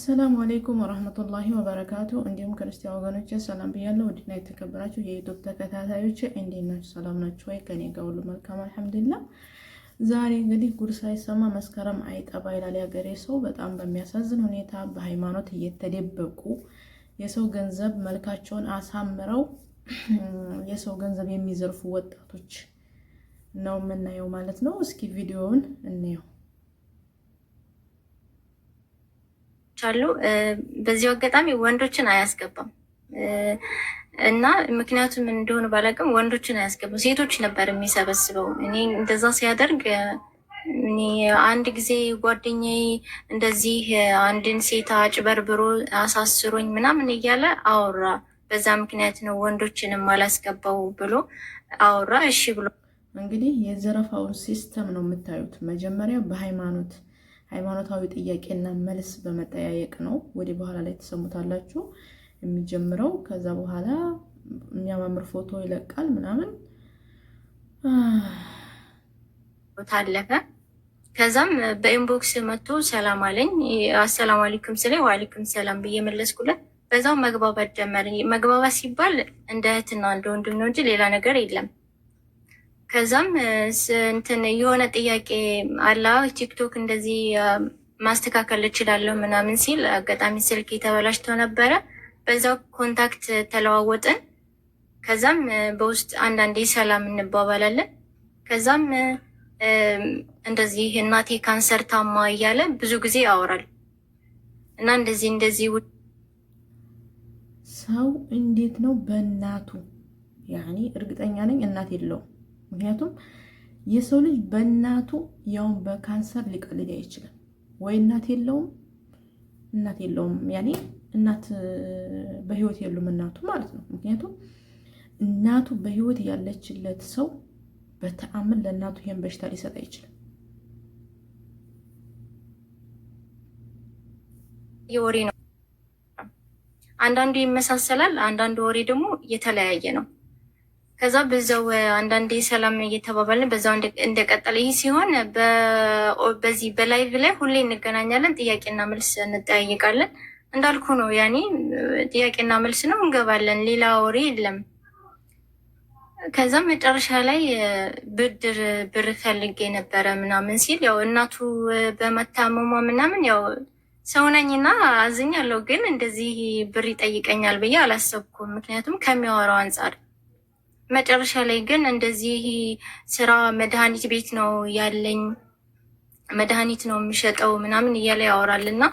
ሰላም አለይኩም ወራህመቱላሂ ወበረካቱ። እንዲሁም ክርስቲያን ወገኖቼ ሰላም ብያለሁ። ውድና የተከበራችሁ የዩቲዩብ ተከታታዮች እንዴት ናችሁ? ሰላም ናችሁ ወይ? ከኔ ጋር ሁሉ መልካም አልሐምዱሊላህ። ዛሬ እንግዲህ ጉድ ሳይሰማ መስከረም አይጠባ ይላል ያገሬ ሰው። በጣም በሚያሳዝን ሁኔታ በሃይማኖት እየተደበቁ የሰው ገንዘብ መልካቸውን አሳምረው የሰው ገንዘብ የሚዘርፉ ወጣቶች ነው የምናየው ማለት ነው። እስኪ ቪዲዮውን እንየው። አሉ በዚህ አጋጣሚ ወንዶችን አያስገባም እና ምክንያቱም እንደሆነ ባላውቅም ወንዶችን አያስገባም፣ ሴቶች ነበር የሚሰበስበው። እኔ እንደዛ ሲያደርግ እኔ አንድ ጊዜ ጓደኛዬ እንደዚህ አንድን ሴት አጭበርብሮ አሳስሮኝ ምናምን እያለ አወራ። በዛ ምክንያት ነው ወንዶችንም አላስገባው ብሎ አወራ። እሺ ብሎ እንግዲህ የዘረፋውን ሲስተም ነው የምታዩት። መጀመሪያ ሃይማኖታዊ ጥያቄና መልስ በመጠያየቅ ነው። ወደ በኋላ ላይ ተሰሙታላችሁ የሚጀምረው። ከዛ በኋላ የሚያማምር ፎቶ ይለቃል ምናምን ታለፈ። ከዛም በኢንቦክስ መጥቶ ሰላም አለኝ። አሰላሙ አለይኩም ስለ ወአለይኩም ሰላም ብዬ መለስኩለት። በዛው መግባባት ጀመርን። መግባባት ሲባል እንደ እህትና እንደ ወንድም ነው እንጂ ሌላ ነገር የለም። ከዛም እንትን የሆነ ጥያቄ አላ ቲክቶክ እንደዚህ ማስተካከል እችላለሁ ምናምን ሲል አጋጣሚ ስልክ ተበላሽቶ ነበረ። በዛው ኮንታክት ተለዋወጥን። ከዛም በውስጥ አንዳንዴ ሰላም እንባባላለን። ከዛም እንደዚህ እናቴ ካንሰር ታማ እያለ ብዙ ጊዜ ያወራል እና እንደዚህ ሰው እንዴት ነው በእናቱ ያኔ እርግጠኛ ነኝ እናት የለውም። ምክንያቱም የሰው ልጅ በእናቱ ያውን በካንሰር ሊቀልድ አይችልም። ወይ እናት የለውም ያኔ እናት በህይወት የሉም እናቱ ማለት ነው። ምክንያቱም እናቱ በህይወት ያለችለት ሰው በተአምር ለእናቱ ይሄን በሽታ ሊሰጥ አይችልም። የወሬ ነው። አንዳንዱ ይመሳሰላል፣ አንዳንዱ ወሬ ደግሞ የተለያየ ነው። ከዛ በዛው አንዳንዴ ሰላም እየተባባልን በዛው እንደቀጠለ። ይህ ሲሆን በዚህ በላይቭ ላይ ሁሌ እንገናኛለን፣ ጥያቄና መልስ እንጠያየቃለን። እንዳልኩ ነው ያኔ ጥያቄና መልስ ነው፣ እንገባለን፣ ሌላ ወሬ የለም። ከዛም መጨረሻ ላይ ብር ፈልጌ ነበረ ምናምን ሲል ያው እናቱ በመታመሟ ምናምን ያው ሰው ነኝና አዝኛለሁ፣ ግን እንደዚህ ብር ይጠይቀኛል ብዬ አላሰብኩም፣ ምክንያቱም ከሚያወራው አንጻር። መጨረሻ ላይ ግን እንደዚህ ስራ መድኃኒት ቤት ነው ያለኝ፣ መድኃኒት ነው የሚሸጠው ምናምን እያለ ያወራልና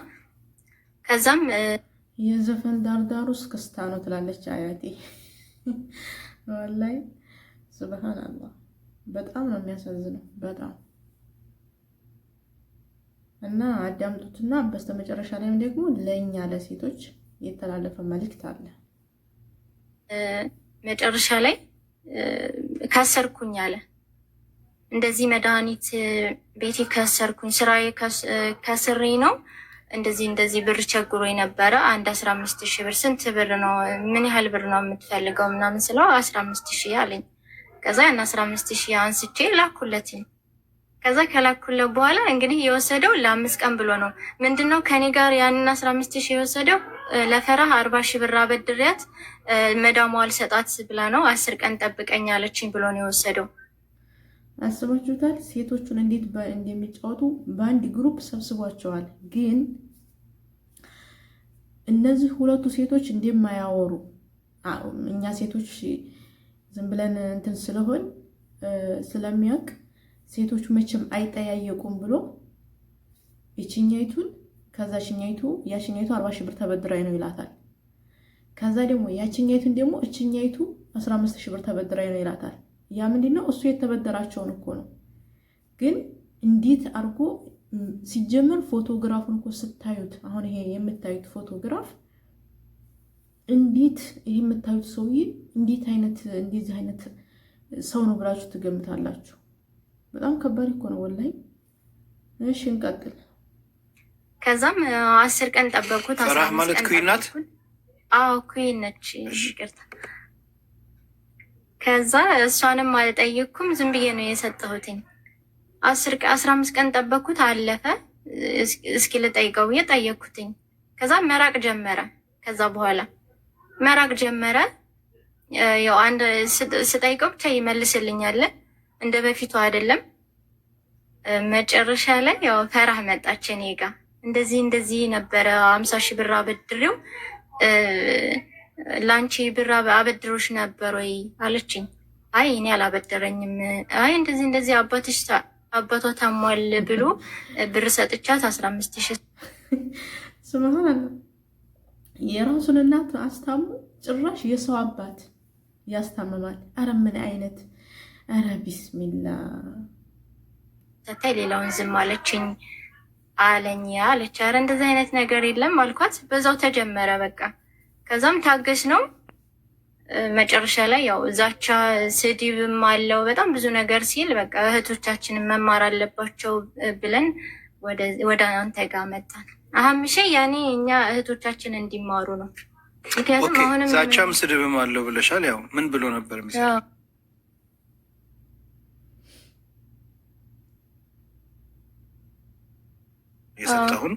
ከዛም የዘፈን ዳርዳሩ እስክስታ ነው ትላለች አያቴ። ወላሂ ሱብሃንአላህ በጣም ነው የሚያሳዝነው በጣም እና አዳምጡትና በስተመጨረሻ ላይም ደግሞ ለኛ ለሴቶች የተላለፈ መልእክት አለ። መጨረሻ ላይ ከሰርኩኝ አለ። እንደዚህ መድኃኒት ቤቴ ከሰርኩኝ፣ ስራዬ ከስሬ ነው እንደዚህ ብር ቸግሮ ነበረ። አንድ 15,000 ብር። ስንት ብር ነው? ምን ያህል ብር ነው የምትፈልገው ምናምን ስለው 15,000 አለኝ። ከዛ ያን 15,000 አንስቼ ላኩለትኝ። ከዛ ከላኩለት በኋላ እንግዲህ የወሰደው ለ5 ቀን ብሎ ነው። ምንድነው ከኔ ጋር ያንን 15,000 የወሰደው ለፈራህ 40,000 ብር አበድሪያት መዳሟ አልሰጣት ብላ ነው 10 ቀን ጠብቀኝ አለችኝ ብሎ ነው የወሰደው። አስባችሁታል? ሴቶቹን እንዴት እንደሚጫወቱ በአንድ ግሩፕ ሰብስቧቸዋል። ግን እነዚህ ሁለቱ ሴቶች እንደማያወሩ እኛ ሴቶች ዝም ብለን እንትን ስለሆን ስለሚያውቅ ሴቶቹ መቼም አይጠያየቁም ብሎ ይችኛይቱን ከዛ ያችኛይቱ 40,000 ብር ተበድራይ ነው ይላታል። ከዛ ደግሞ ያችኛይቱን ደግሞ እችኛይቱ 15,000 ብር ተበድራይ ነው ይላታል። ያ ምንድነው? እሱ የተበደራቸውን እኮ ነው። ግን እንዴት አድርጎ ሲጀመር ፎቶግራፉን እኮ ስታዩት፣ አሁን ይሄ የምታዩት ፎቶግራፍ እንዴት ይሄ የምታዩት ሰውዬ እንደዚህ አይነት ሰው ነው ብላችሁ ትገምታላችሁ? በጣም ከባድ እኮ ነው ወላሂ። እሺ እንቀጥል። ከዛም 10 ቀን ጠበቁት። ፈራህ ማለት ኩዊን ናት? አዎ ኩዊን ነች። ይቅርታ። ከዛ እሷንም አልጠየቅኩም፣ ዝም ብዬ ነው የሰጠሁትኝ። 15 ቀን ጠበኩት፣ አለፈ። እስኪ ልጠይቀው ብዬ ጠየቅኩትኝ። ከዛ መራቅ ጀመረ። ከዛ በኋላ መራቅ ጀመረ። ያው አንድ ስጠይቀው ብቻ ይመልስልኛል፣ እንደ በፊቱ አይደለም። መጨረሻ ላይ ያው ፈራህ መጣች እኔ ጋ። እንደዚህ ነበረ 50 ሺህ ብር አበድሬው ላንቺ ብር አበድሮሽ ነበር ወይ አለችኝ። አይ እኔ አላበደረኝም። አይ እንደዚህ አባቷ ታሟል ብሎ ብር ሰጥቻት 15 ሺህ ስብሃንአላህ። የራሱን እናት አስታሙ ጭራሽ የሰው አባት ያስታምማል። አረ ምን አይነት አረ ቢስሚላ ሰታይ ሌላውን ዝም አለችኝ አለኝ አለች። አረ እንደዚህ አይነት ነገር የለም አልኳት። በዛው ተጀመረ በቃ። ከዛም ታገስ ነው። መጨረሻ ላይ ያው ዛቻ ስድብም አለው በጣም ብዙ ነገር ሲል በቃ እህቶቻችንን መማር አለባቸው ብለን ወደ አንተ ጋር መጣን። አህምሼ ያኔ እኛ እህቶቻችን እንዲማሩ ነው። ምክንያቱም አሁንም ዛቻም ስድብም አለው ብለሻል። ያው ምን ብሎ ነበር የሚሰራው? የሰጠሁን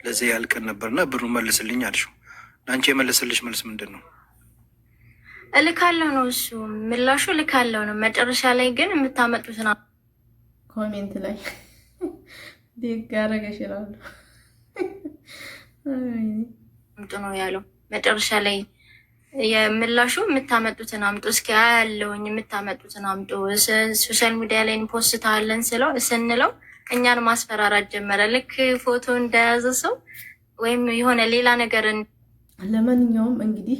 ለዚህ ያልቀን ነበርና ብሩ መልስልኝ አልሽው። ለአንቺ የመለስልሽ መልስ ምንድን ነው? እልካለሁ ነው እሱ ምላሹ፣ እልካለሁ ነው። መጨረሻ ላይ ግን የምታመጡትን ኮሜንት ላይ ዲጋረገ ይችላል አምጡ ነው ያለው። መጨረሻ ላይ የምላሹ የምታመጡትን አምጡ፣ እስኪ አያለውኝ የምታመጡትን አምጡ፣ ሶሻል ሚዲያ ላይ እንፖስታለን ስንለው እኛን ማስፈራራት ጀመረ። ልክ ፎቶ እንደያዘ ሰው ወይም የሆነ ሌላ ነገር። ለማንኛውም እንግዲህ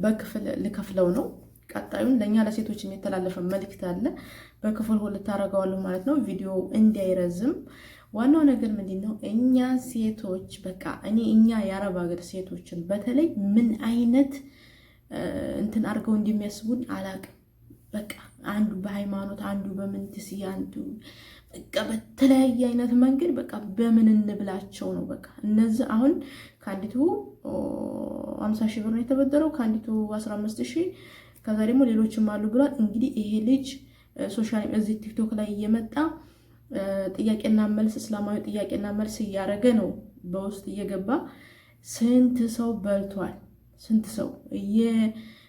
በክፍል ልከፍለው ነው። ቀጣዩን ለእኛ ለሴቶች የተላለፈ መልእክት አለ። በክፍል 2 ታደርገዋለሁ ማለት ነው፣ ቪዲዮ እንዳይረዝም። ዋናው ነገር ምንድን ነው? እኛ ሴቶች በቃ እኛ የአረብ ሀገር ሴቶችን በተለይ ምን አይነት እንትን አድርገው እንደሚያስቡን አላቅም። በቃ አንዱ በሃይማኖት አንዱ በምንትስ አንዱ በቃ በተለያየ አይነት መንገድ በቃ በምን እንብላቸው ነው። በቃ እነዚህ አሁን ከአንዲቱ 50 ሺህ ብር ነው የተበደረው፣ ከአንዲቱ 15 ሺህ፣ ከዛ ደግሞ ሌሎችም አሉ ብሏል። እንግዲህ ይሄ ልጅ ሶሻል እዚህ ቲክቶክ ላይ እየመጣ ጥያቄና መልስ እስላማዊ ጥያቄና መልስ እያደረገ ነው። በውስጥ እየገባ ስንት ሰው በልቷል። ስንት ሰው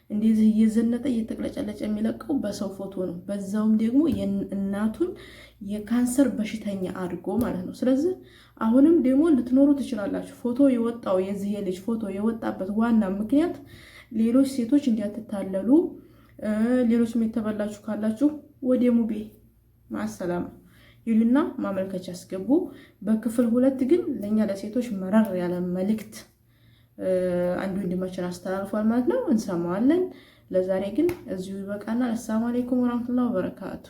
እንደዚህ እየዘነጠ እየተቅለጨለጨ የሚለቀው በሰው ፎቶ ነው። በዛውም ደግሞ እናቱን የካንሰር በሽተኛ አድርጎ ማለት ነው። ስለዚህ አሁንም ደግሞ ልትኖሩ ትችላላችሁ። ፎቶ የወጣው የዚህ ልጅ ፎቶ የወጣበት ዋና ምክንያት ሌሎች ሴቶች እንዲያትታለሉ፣ ሌሎችም የተበላችሁ ካላችሁ ወደ ሙቤ ማሰላም ይሉና ማመልከቻ ያስገቡ። በክፍል 2 ግን ለኛ ለሴቶች መረር ያለ መልእክት አንዱ ወንድማችን አስተላልፏል ማለት ነው። እንሰማዋለን። ለዛሬ ግን እዚሁ ይበቃና። አሰላሙ አለይኩም ወራህመቱላሂ ወበረካቱ።